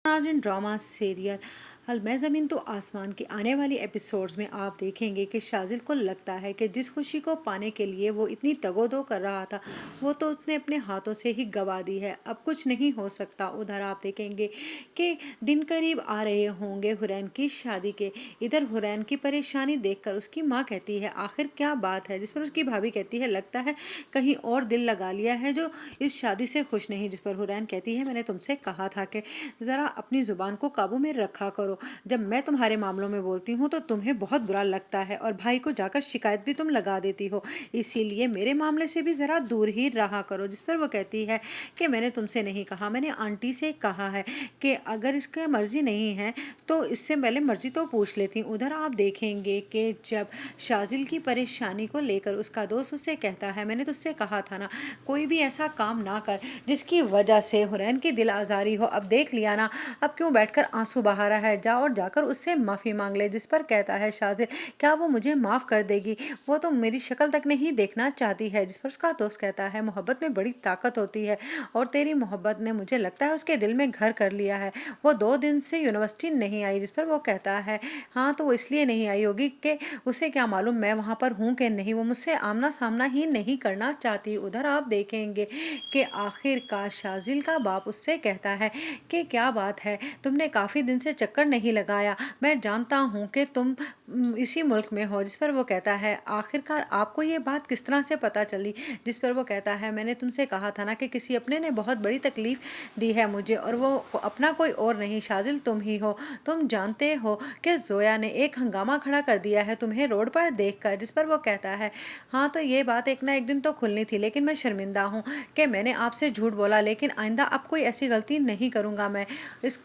नाज़रीन, drama serial मैं ज़मीन तो आसमान के आने वाली एपिसोड्स में आप देखेंगे कि शाजिल को लगता है कि जिस खुशी को पाने के लिए वो इतनी तगोदो कर रहा था वो तो उसने अपने हाथों से ही गंवा दी है। अब कुछ नहीं हो सकता। उधर आप देखेंगे कि दिन करीब आ रहे होंगे हुरैन की शादी के। इधर हुरैन की परेशानी देखकर उसकी माँ कहती है आखिर क्या बात है, जिस पर उसकी भाभी कहती है लगता है कहीं और दिल लगा लिया है जो इस शादी से खुश नहीं। जिस पर हुरैन कहती है मैंने तुमसे कहा था कि ज़रा अपनी ज़ुबान को काबू में रखा करो। जब मैं तुम्हारे मामलों में बोलती हूँ तो तुम्हें बहुत बुरा लगता है और भाई को जाकर शिकायत भी तुम लगा देती हो, इसीलिए मेरे मामले से भी ज़रा दूर ही रहा करो। जिस पर वो कहती है कि मैंने तुमसे नहीं कहा, मैंने आंटी से कहा है कि अगर इसका मर्ज़ी नहीं है तो इससे पहले मर्ज़ी तो पूछ लेती। उधर आप देखेंगे कि जब शाजिल की परेशानी को लेकर उसका दोस्त उससे कहता है मैंने तुझसे कहा था ना कोई भी ऐसा काम ना कर जिसकी वजह से हुरैन की दिल आज़ारी हो। अब देख लिया ना, अब क्यों बैठकर आंसू बहा रहा है, जा और जाकर उससे माफ़ी मांग ले। जिस पर कहता है शाजिल क्या वो मुझे माफ़ कर देगी, वो तो मेरी शक्ल तक नहीं देखना चाहती है। जिस पर उसका दोस्त कहता है मोहब्बत में बड़ी ताकत होती है और तेरी मोहब्बत ने मुझे लगता है उसके दिल में घर कर लिया है। वो 2 दिन से यूनिवर्सिटी नहीं आई। जिस पर वो कहता है हाँ तो वो इसलिए नहीं आई होगी कि उसे क्या मालूम मैं वहाँ पर हूँ कि नहीं, वो मुझसे आमना सामना ही नहीं करना चाहती। उधर आप देखेंगे कि आखिरकार शाजिल का बाप उससे कहता है कि क्या बात है, तुमने काफ़ी दिन से चक्कर नहीं लगाया, मैं जानता हूँ कि तुम इसी मुल्क में हो। जिस पर वो कहता है आखिरकार आपको ये बात किस तरह से पता चली। जिस पर वो कहता है मैंने तुमसे कहा था ना कि किसी अपने ने बहुत बड़ी तकलीफ़ दी है मुझे और वो अपना कोई और नहीं शाजिल तुम ही हो। तुम जानते हो कि जोया ने एक हंगामा खड़ा कर दिया है तुम्हें रोड पर देखकर। जिस पर वो कहता है हाँ तो ये बात एक ना एक दिन तो खुलनी थी, लेकिन मैं शर्मिंदा हूँ कि मैंने आपसे झूठ बोला, लेकिन आइंदा अब कोई ऐसी गलती नहीं करूँगा मैं। इस